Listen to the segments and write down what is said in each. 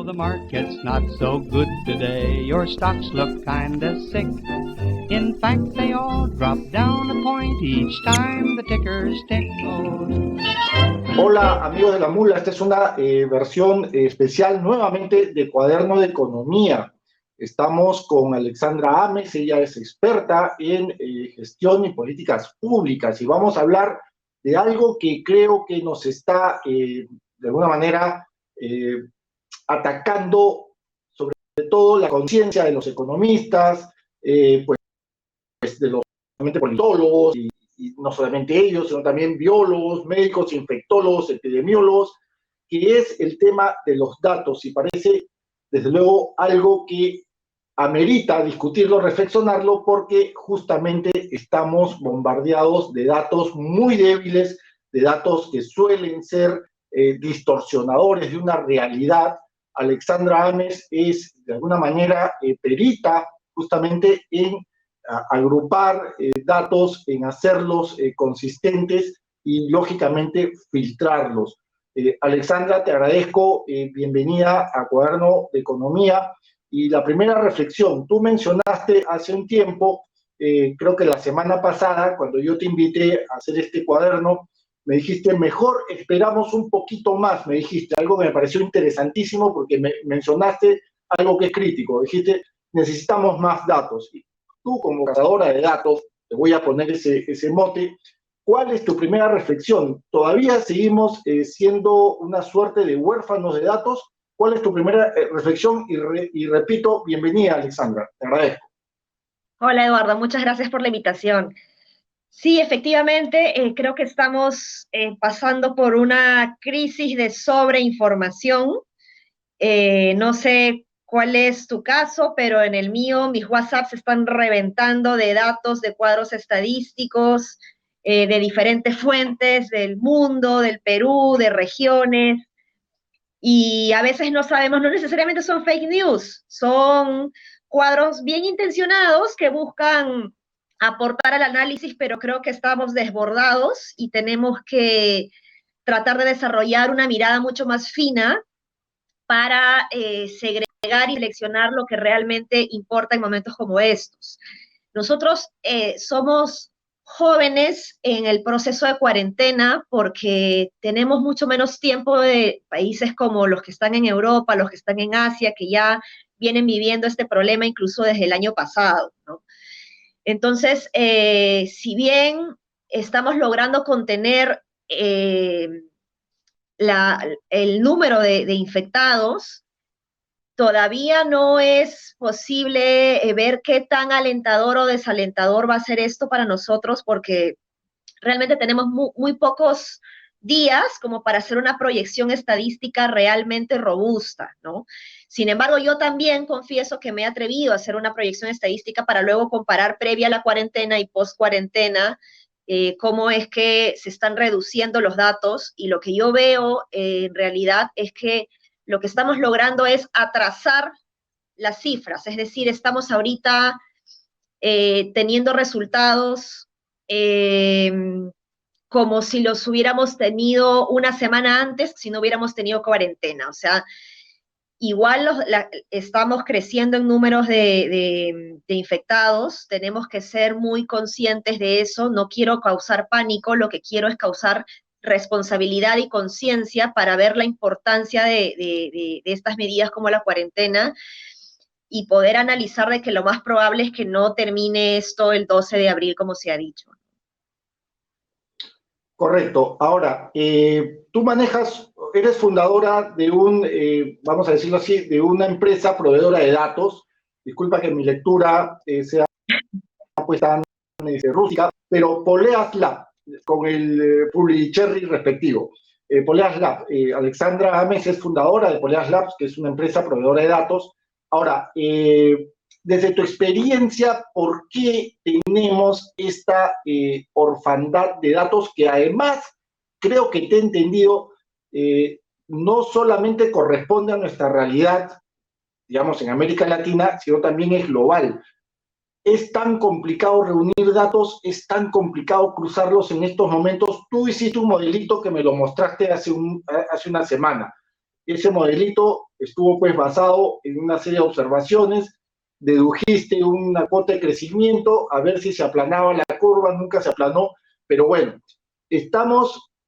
the market's not so good today. Your stocks look kinda sick. In fact, they all drop down a point each time the tickers tick. Hola amigos de la Mula, esta es una versión especial nuevamente de Cuaderno de Economía. Estamos con Alexandra Ames, ella es experta en gestión y políticas públicas y vamos a hablar de algo que creo que nos está de alguna manera atacando sobre todo la conciencia de los economistas, pues de los politólogos y no solamente ellos, sino también biólogos, médicos, infectólogos, epidemiólogos, que es el tema de los datos y parece desde luego algo que amerita discutirlo, reflexionarlo, porque justamente estamos bombardeados de datos muy débiles, de datos que suelen ser distorsionadores de una realidad. Alexandra Ames es de alguna manera perita justamente en agrupar datos, en hacerlos consistentes y lógicamente filtrarlos. Alexandra, te agradezco, bienvenida a Cuaderno de Economía. Y la primera reflexión, tú mencionaste hace un tiempo, creo que la semana pasada, cuando yo te invité a hacer este cuaderno, me dijiste, mejor esperamos un poquito más, me dijiste, algo que me pareció interesantísimo porque me mencionaste algo que es crítico, dijiste, necesitamos más datos. Y tú, como cazadora de datos, te voy a poner ese mote, ¿cuál es tu primera reflexión? ¿Todavía seguimos siendo una suerte de huérfanos de datos? ¿Cuál es tu primera reflexión? Y repito, bienvenida, Alexandra, te agradezco. Hola, Eduardo, muchas gracias por la invitación. Sí, efectivamente, creo que estamos pasando por una crisis de sobreinformación. No sé cuál es tu caso, pero en el mío mis WhatsApps se están reventando de datos, de cuadros estadísticos, de diferentes fuentes del mundo, del Perú, de regiones. Y a veces no sabemos, no necesariamente son fake news, son cuadros bien intencionados que buscan aportar al análisis, pero creo que estamos desbordados y tenemos que tratar de desarrollar una mirada mucho más fina para segregar y seleccionar lo que realmente importa en momentos como estos. Nosotros somos jóvenes en el proceso de cuarentena porque tenemos mucho menos tiempo de países como los que están en Europa, los que están en Asia, que ya vienen viviendo este problema incluso desde el año pasado, ¿no? Entonces, si bien estamos logrando contener el número de infectados, todavía no es posible ver qué tan alentador o desalentador va a ser esto para nosotros, porque realmente tenemos muy pocos días como para hacer una proyección estadística realmente robusta, ¿no? Sin embargo, yo también confieso que me he atrevido a hacer una proyección estadística para luego comparar previa a la cuarentena y post cuarentena, cómo es que se están reduciendo los datos, y lo que yo veo en realidad es que lo que estamos logrando es atrasar las cifras, es decir, estamos ahorita teniendo resultados como si los hubiéramos tenido una semana antes, si no hubiéramos tenido cuarentena. O sea, igual estamos creciendo en números de infectados, tenemos que ser muy conscientes de eso, no quiero causar pánico, lo que quiero es causar responsabilidad y conciencia para ver la importancia de estas medidas como la cuarentena y poder analizar de que lo más probable es que no termine esto el 12 de abril, como se ha dicho. Correcto. Ahora, tú eres fundadora de vamos a decirlo así, de una empresa proveedora de datos. Disculpa que mi lectura sea pues tan rústica, pero Poleas Lab, con el Publicherry respectivo. Poleas Lab, Alexandra Ames es fundadora de Poleas Labs, que es una empresa proveedora de datos. Ahora, desde tu experiencia, ¿por qué tenemos esta orfandad de datos que además, creo que te he entendido, no solamente corresponde a nuestra realidad, digamos, en América Latina, sino también es global? Es tan complicado reunir datos, es tan complicado cruzarlos en estos momentos. Tú hiciste un modelito que me lo mostraste hace una semana. ese modelito estuvo pues basado en una serie de observaciones, dedujiste una cuota de crecimiento, a ver si se aplanaba la curva, nunca se aplanó, pero bueno, esta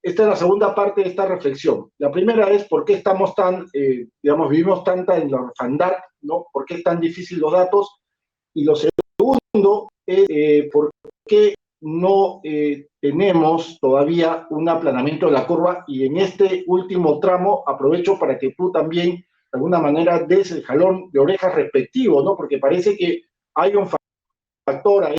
es la segunda parte de esta reflexión. La primera es por qué estamos digamos, vivimos tanta en la orfandad, ¿no? ¿Por qué es tan difícil los datos? Y lo segundo es por qué no tenemos todavía un aplanamiento de la curva, y en este último tramo aprovecho para que tú también de alguna manera des el jalón de orejas respectivo, ¿no? Porque parece que hay un factor ahí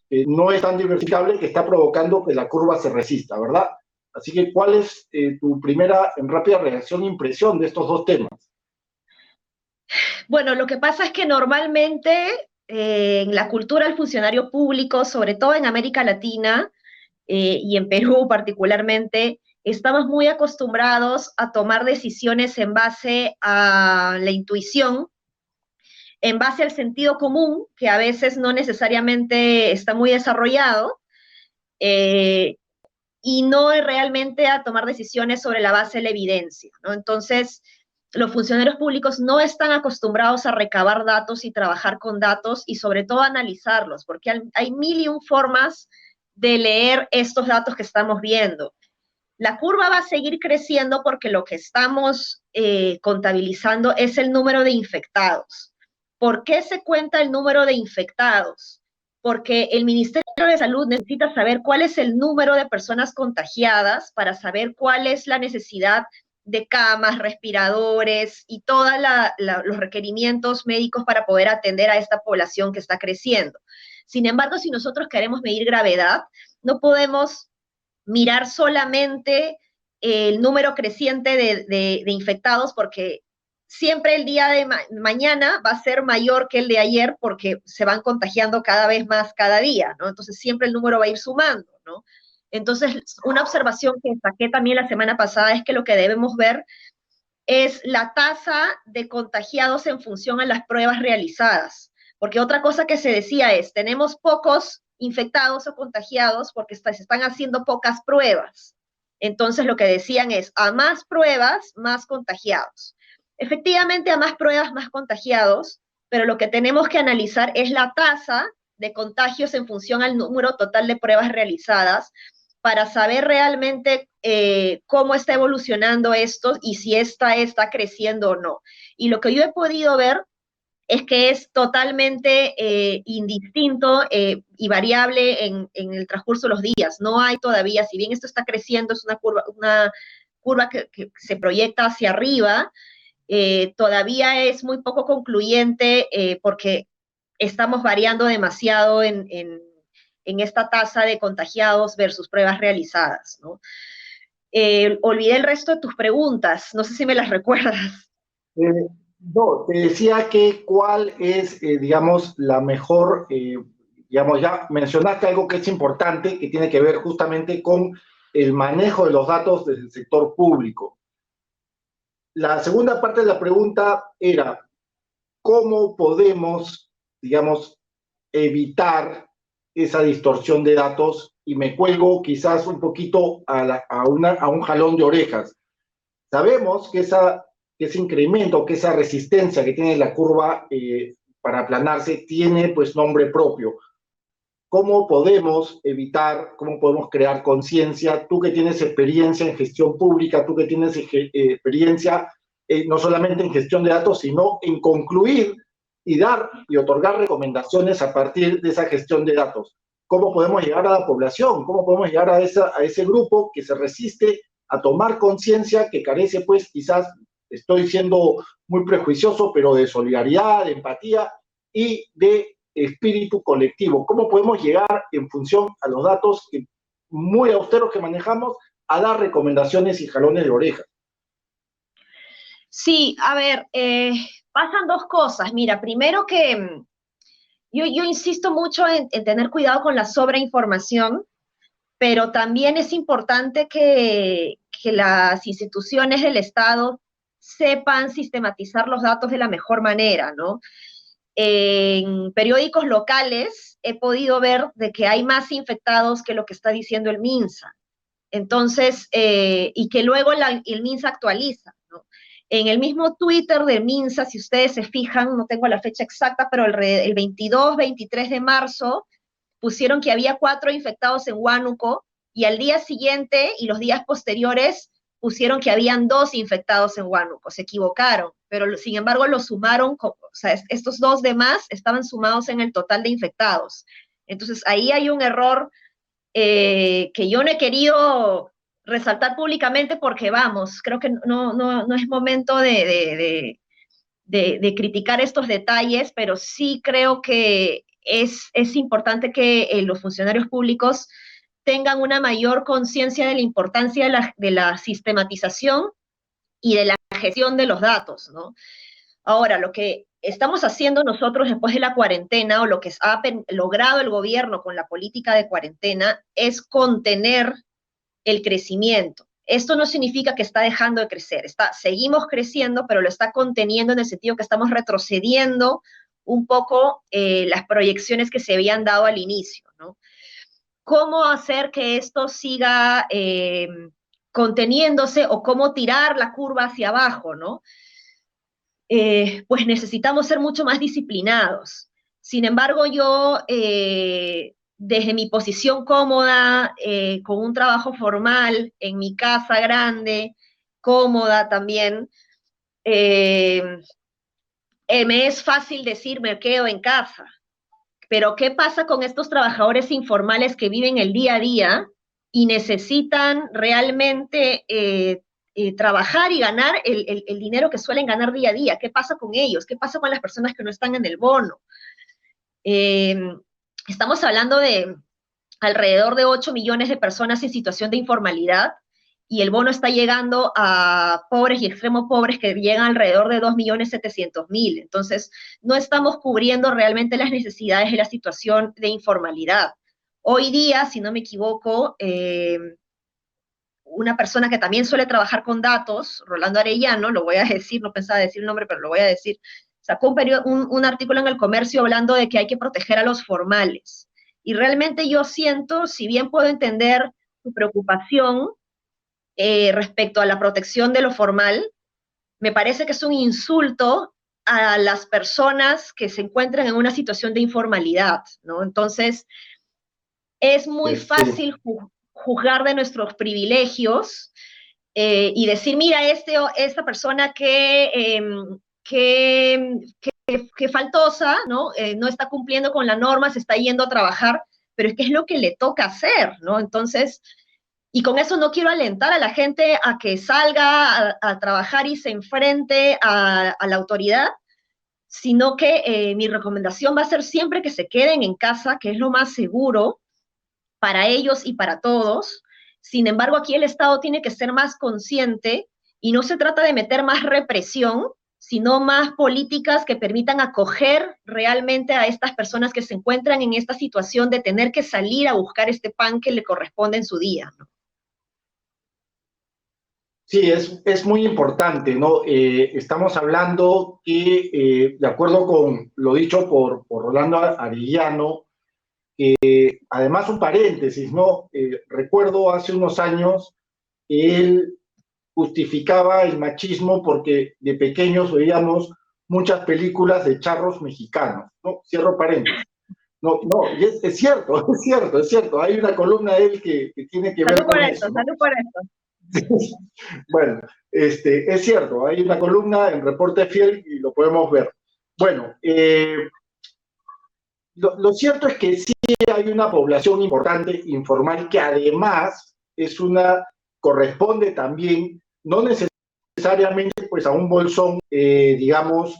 que no es tan diversificable que está provocando que la curva se resista, ¿verdad? Así que, ¿cuál es tu primera en rápida reacción e impresión de estos dos temas? Bueno, lo que pasa es que normalmente en la cultura del funcionario público, sobre todo en América Latina y en Perú particularmente, estamos muy acostumbrados a tomar decisiones en base a la intuición, en base al sentido común, que a veces no necesariamente está muy desarrollado, eh, y no realmente a tomar decisiones sobre la base de la evidencia, ¿no? Entonces, los funcionarios públicos no están acostumbrados a recabar datos y trabajar con datos y sobre todo analizarlos, porque hay mil y un formas de leer estos datos que estamos viendo. La curva va a seguir creciendo porque lo que estamos contabilizando es el número de infectados. ¿Por qué se cuenta el número de infectados? Porque el Ministerio de Salud necesita saber cuál es el número de personas contagiadas para saber cuál es la necesidad de camas, respiradores y todos los requerimientos médicos para poder atender a esta población que está creciendo. Sin embargo, si nosotros queremos medir gravedad, no podemos mirar solamente el número creciente de infectados, porque siempre el día de mañana va a ser mayor que el de ayer porque se van contagiando cada vez más cada día, ¿no? Entonces siempre el número va a ir sumando, ¿no? Entonces, una observación que saqué también la semana pasada es que lo que debemos ver es la tasa de contagiados en función a las pruebas realizadas. Porque otra cosa que se decía es, tenemos pocos infectados o contagiados porque se están haciendo pocas pruebas. Entonces lo que decían es, a más pruebas, más contagiados. Efectivamente, a más pruebas, más contagiados, pero lo que tenemos que analizar es la tasa de contagios en función al número total de pruebas realizadas, para saber realmente cómo está evolucionando esto y si esta está creciendo o no. Y lo que yo he podido ver es que es totalmente indistinto y variable en el transcurso de los días. No hay todavía, si bien esto está creciendo, es una curva que se proyecta hacia arriba, todavía es muy poco concluyente porque estamos variando demasiado en esta tasa de contagiados versus pruebas realizadas, ¿no? Olvidé el resto de tus preguntas, no sé si me las recuerdas. No, te decía que cuál es, digamos, la mejor, digamos, ya mencionaste algo que es importante, que tiene que ver justamente con el manejo de los datos desde el sector público. La segunda parte de la pregunta era, ¿cómo podemos, digamos, evitar esa distorsión de datos? Y me cuelgo quizás un poquito a un jalón de orejas. Sabemos que ese incremento, que esa resistencia que tiene la curva para aplanarse tiene pues nombre propio. ¿Cómo podemos evitar, cómo podemos crear conciencia? Tú que tienes experiencia en gestión pública, tú que tienes experiencia no solamente en gestión de datos, sino en concluir y dar y otorgar recomendaciones a partir de esa gestión de datos. ¿Cómo podemos llegar a la población? ¿Cómo podemos llegar a ese grupo que se resiste a tomar conciencia, que carece, pues, quizás, estoy siendo muy prejuicioso, pero de solidaridad, de empatía y de espíritu colectivo? ¿Cómo podemos llegar, en función a los datos muy austeros que manejamos, a dar recomendaciones y jalones de oreja? Sí, a ver, pasan dos cosas. Mira, primero que yo insisto mucho en tener cuidado con la sobreinformación, pero también es importante que las instituciones del Estado sepan sistematizar los datos de la mejor manera, ¿no? En periódicos locales he podido ver de que hay más infectados que lo que está diciendo el MINSA. Entonces, y que luego el MINSA actualiza, ¿no? En el mismo Twitter de Minsa, si ustedes se fijan, no tengo la fecha exacta, pero el 22, 23 de marzo pusieron que había 4 infectados en Huánuco, y al día siguiente y los días posteriores pusieron que habían 2 infectados en Huánuco. Se equivocaron, pero sin embargo lo sumaron, o sea, estos 2 demás estaban sumados en el total de infectados. Entonces ahí hay un error que yo no he querido resaltar públicamente porque, vamos, creo que no es momento de criticar estos detalles, pero sí creo que es importante que los funcionarios públicos tengan una mayor conciencia de la importancia de la sistematización y de la gestión de los datos, ¿no? Ahora, lo que estamos haciendo nosotros después de la cuarentena, o lo que ha logrado el gobierno con la política de cuarentena, es contener el crecimiento. Esto no significa que está dejando de crecer, seguimos creciendo, pero lo está conteniendo en el sentido que estamos retrocediendo un poco las proyecciones que se habían dado al inicio, ¿no? ¿Cómo hacer que esto siga conteniéndose, o cómo tirar la curva hacia abajo, ¿no? Pues necesitamos ser mucho más disciplinados. Sin embargo, yo, desde mi posición cómoda, con un trabajo formal, en mi casa grande, cómoda también, me es fácil decir me quedo en casa. Pero ¿qué pasa con estos trabajadores informales que viven el día a día y necesitan realmente trabajar y ganar el dinero que suelen ganar día a día? ¿Qué pasa con ellos? ¿Qué pasa con las personas que no están en el bono? Estamos hablando de alrededor de 8 millones de personas en situación de informalidad, y el bono está llegando a pobres y extremo pobres que llegan alrededor de 2.700.000. Entonces, no estamos cubriendo realmente las necesidades de la situación de informalidad. Hoy día, si no me equivoco, una persona que también suele trabajar con datos, Rolando Arellano, lo voy a decir, no pensaba decir el nombre, pero lo voy a decir, sacó un artículo en El Comercio hablando de que hay que proteger a los formales. Y realmente yo siento, si bien puedo entender su preocupación respecto a la protección de lo formal, me parece que es un insulto a las personas que se encuentran en una situación de informalidad, ¿no? Entonces, es muy fácil juzgar de nuestros privilegios y decir, mira, esta persona que faltosa, ¿no? No está cumpliendo con la norma, se está yendo a trabajar, pero es que es lo que le toca hacer, ¿no? Entonces, y con eso no quiero alentar a la gente a que salga a trabajar y se enfrente a la autoridad, sino que mi recomendación va a ser siempre que se queden en casa, que es lo más seguro para ellos y para todos. Sin embargo, aquí el Estado tiene que ser más consciente, y no se trata de meter más represión, sino más políticas que permitan acoger realmente a estas personas que se encuentran en esta situación de tener que salir a buscar este pan que le corresponde en su día, ¿no? Sí, es muy importante, ¿no? Estamos hablando que, de acuerdo con lo dicho por Rolando Arellano, además un paréntesis, ¿no? Recuerdo hace unos años, él justificaba el machismo porque de pequeños veíamos muchas películas de charros mexicanos, ¿no? Cierro paréntesis. No, y es cierto, es cierto. Hay una columna de él que tiene que ver con eso, ¿no? Salud por eso. Bueno, es cierto, hay una columna en Reporte Fiel y lo podemos ver. Bueno, lo cierto es que sí hay una población importante informal que además corresponde también, no necesariamente pues a un bolsón, digamos,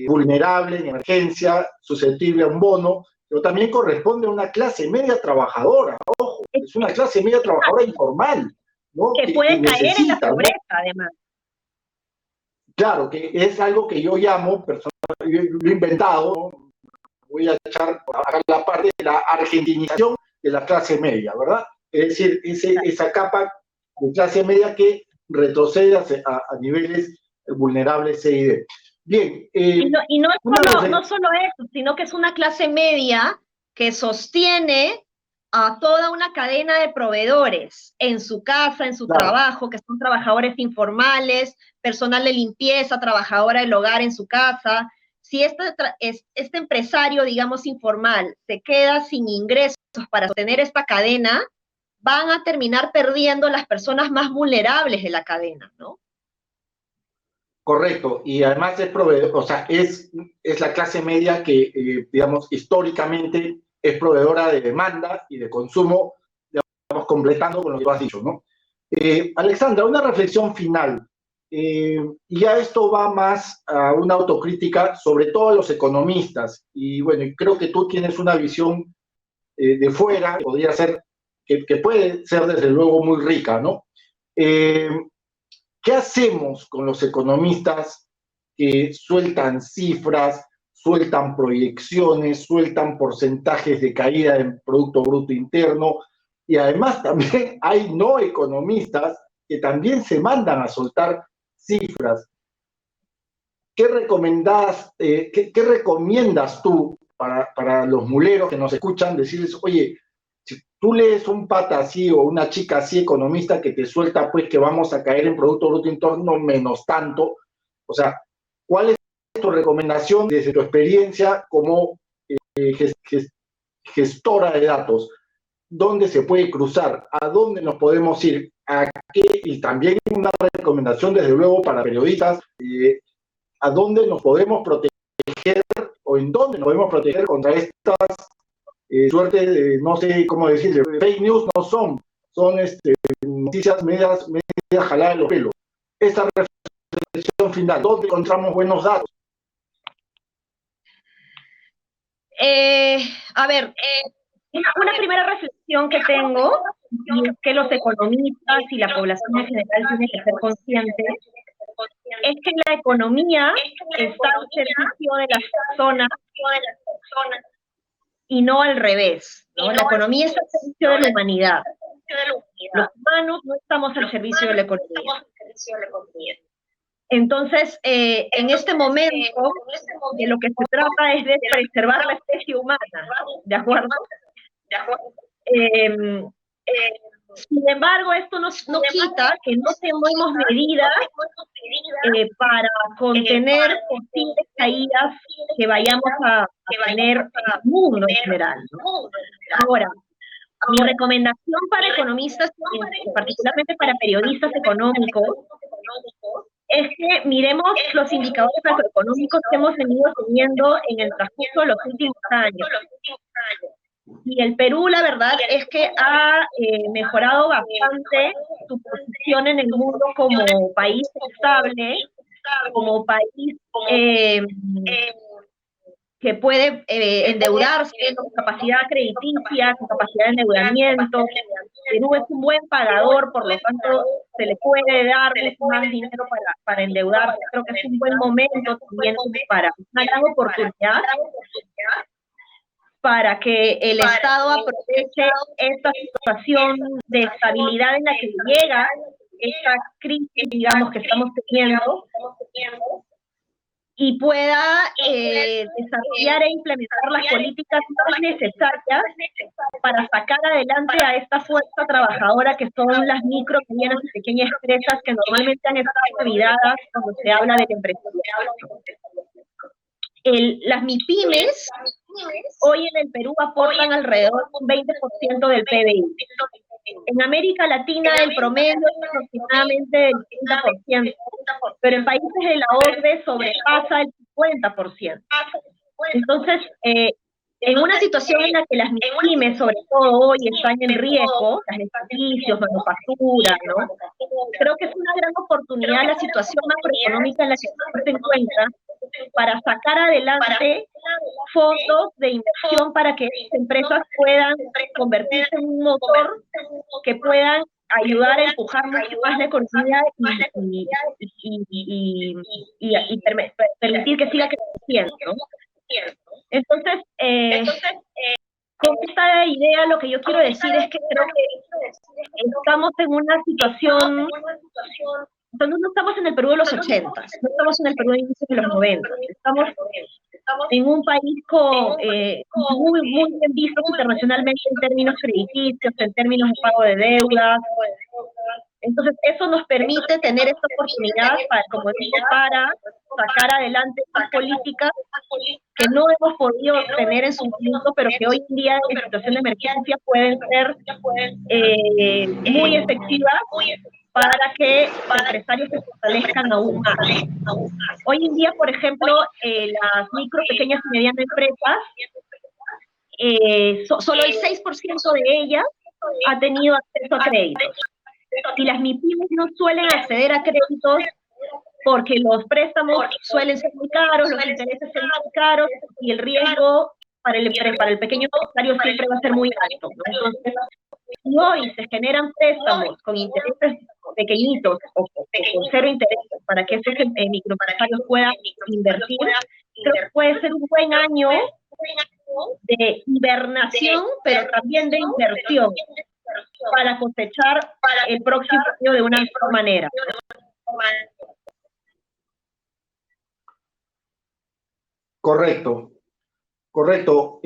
vulnerable, en emergencia, susceptible a un bono, pero también corresponde a una clase media trabajadora, ojo, es una clase media trabajadora informal, ¿no? Que puede caer en la pobreza, ¿no? Además. Claro, que es algo que yo llamo, yo lo he inventado, ¿no? Voy a echar a la parte de la argentinización de la clase media, ¿verdad? Es decir, esa capa de clase media que retrocede a niveles vulnerables C y D. Bien. Y no solo eso, sino que es una clase media que sostiene a toda una cadena de proveedores en su casa, en su Claro, trabajo, que son trabajadores informales, personal de limpieza, trabajadora del hogar en su casa. Si este empresario, digamos, informal, se queda sin ingresos para sostener esta cadena, van a terminar perdiendo las personas más vulnerables de la cadena, ¿no? correcto. Y además es proveedor, o sea, es la clase media que, digamos, históricamente es proveedora de demanda y de consumo, digamos, completando con lo que tú has dicho, ¿no? Alexandra, una reflexión final. Y ya esto va más a una autocrítica, sobre todo a los economistas. Y bueno, creo que tú tienes una visión de fuera, podría ser, que puede ser desde luego muy rica, ¿no? Eh, ¿Qué hacemos con los economistas que sueltan cifras, sueltan proyecciones, sueltan porcentajes de caída del Producto Bruto Interno? Y además también hay no economistas que también se mandan a soltar cifras. ¿Qué qué recomiendas tú para los muleros que nos escuchan? Decirles, oye, si tú lees un pata así o una chica así economista que te suelta pues que vamos a caer en Producto Bruto Interno menos tanto, o sea, ¿cuál es tu recomendación desde tu experiencia como gestora de datos? ¿Dónde se puede cruzar? ¿A dónde nos podemos ir? ¿A qué? Y también una recomendación desde luego para periodistas, ¿a dónde nos podemos proteger o en dónde nos podemos proteger contra estas suerte de, no sé cómo decirle, fake news no son, son noticias medias jaladas de los pelos? Esta reflexión final, ¿dónde encontramos buenos datos? A ver, una primera reflexión que tengo, y es que los economistas y la población en general tienen que ser conscientes, es que la economía está al servicio de las personas y no al revés, ¿no? La economía está al servicio de la humanidad. Los humanos no estamos al servicio de la economía. Entonces, en este momento, de lo que se trata es de preservar la especie humana, ¿de acuerdo? Sin embargo, esto no quita que no tomemos medidas para contener posibles caídas que vayamos a tener en el mundo en general, ¿no? Ahora, mi recomendación para economistas, particularmente para periodistas económicos, es que miremos los indicadores macroeconómicos que hemos venido teniendo en el transcurso de los últimos años. Y el Perú, la verdad, es que ha mejorado bastante su posición en el mundo como país estable, como país que puede endeudarse con capacidad crediticia, con capacidad de endeudamiento. Perú es un buen pagador, por lo tanto, se le puede dar mucho más dinero para endeudarse. Creo que es un buen momento también para una gran oportunidad para que el Estado aproveche esta situación de estabilidad en la que llega esta crisis, digamos, que estamos teniendo, y pueda desarrollar e implementar las políticas más necesarias para sacar adelante a esta fuerza trabajadora que son las micro, medianas y pequeñas empresas que normalmente han estado olvidadas cuando se habla del empresariado. Las MIPYMES hoy en el Perú aportan alrededor de un 20% del PBI. En América Latina el promedio es aproximadamente del 30%, pero en países de la OCDE sobrepasa el 50%. Entonces, en una situación en la que las MIPYMES, sobre todo hoy, están en riesgo, las de servicios, manufactura, ¿no? Creo que es una gran oportunidad la situación macroeconómica en la que se encuentra para sacar adelante fondos de inversión para que estas empresas puedan convertirse en un motor que puedan ayudar a empujar mucho más la economía y permitir que siga creciendo, ¿no? Entonces, con esta idea lo que yo quiero decir es que creo que estamos en una situación donde no estamos en el Perú de los 80, no estamos en el Perú de inicios de los 90, estamos en un país muy, muy bien visto internacionalmente en términos crediticios, en términos de pago de deudas. Entonces, eso nos permite tener esta oportunidad, como digo, para sacar adelante estas políticas que no hemos podido tener en su momento, pero que hoy en día en situación de emergencia pueden ser muy efectivas para que los empresarios se fortalezcan aún más. Hoy en día, por ejemplo, las micro, pequeñas y medianas empresas, solo el 6% de ellas ha tenido acceso a créditos. Y las MIPYMES no suelen acceder a créditos porque los préstamos suelen ser muy caros, los intereses son muy caros y el riesgo para el pequeño empresario siempre va a ser muy alto, ¿no? Entonces, si hoy se generan préstamos con intereses pequeñitos o con cero intereses para que esos microempresarios puedan invertir, creo que puede ser un buen año de hibernación, pero también de inversión, para cosechar el próximo año de una mejor manera. Correcto, correcto.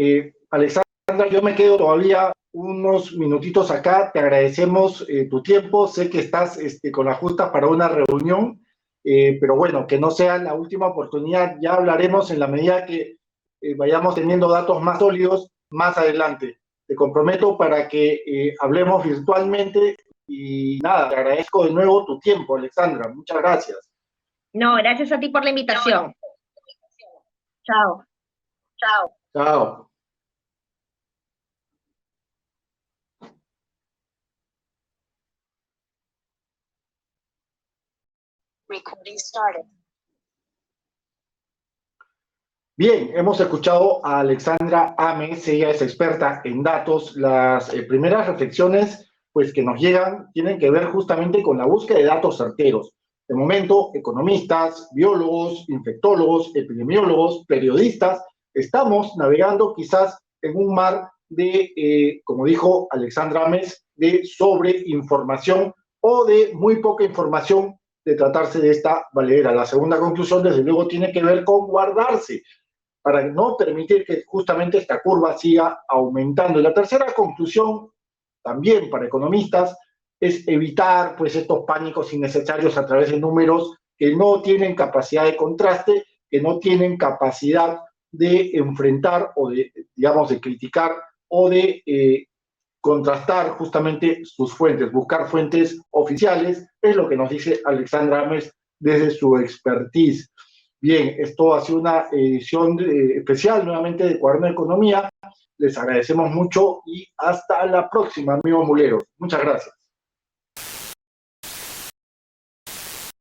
Alexandra, yo me quedo todavía unos minutitos acá, te agradecemos tu tiempo, sé que estás con la justa para una reunión, pero bueno, que no sea la última oportunidad, ya hablaremos en la medida que vayamos teniendo datos más sólidos más adelante. Te comprometo para que hablemos virtualmente y nada, te agradezco de nuevo tu tiempo, Alexandra, muchas gracias. No, gracias a ti por la invitación. Chao. Chao. Chao. Recording started. Bien, hemos escuchado a Alexandra Ames, ella es experta en datos. Las primeras reflexiones pues, que nos llegan tienen que ver justamente con la búsqueda de datos certeros. De momento, economistas, biólogos, infectólogos, epidemiólogos, periodistas, estamos navegando quizás en un mar de, como dijo Alexandra Ames, de sobreinformación o de muy poca información de tratarse de esta valedera. La segunda conclusión, desde luego, tiene que ver con guardarse para no permitir que justamente esta curva siga aumentando. Y la tercera conclusión, también para economistas, es evitar pues, estos pánicos innecesarios a través de números que no tienen capacidad de contraste, que no tienen capacidad de enfrentar o de, digamos, de criticar o de contrastar justamente sus fuentes, buscar fuentes oficiales, es lo que nos dice Alexandra Ames desde su expertise. Bien, esto ha sido una edición especial nuevamente de Cuaderno de Economía. Les agradecemos mucho y hasta la próxima, amigos muleros. Muchas gracias.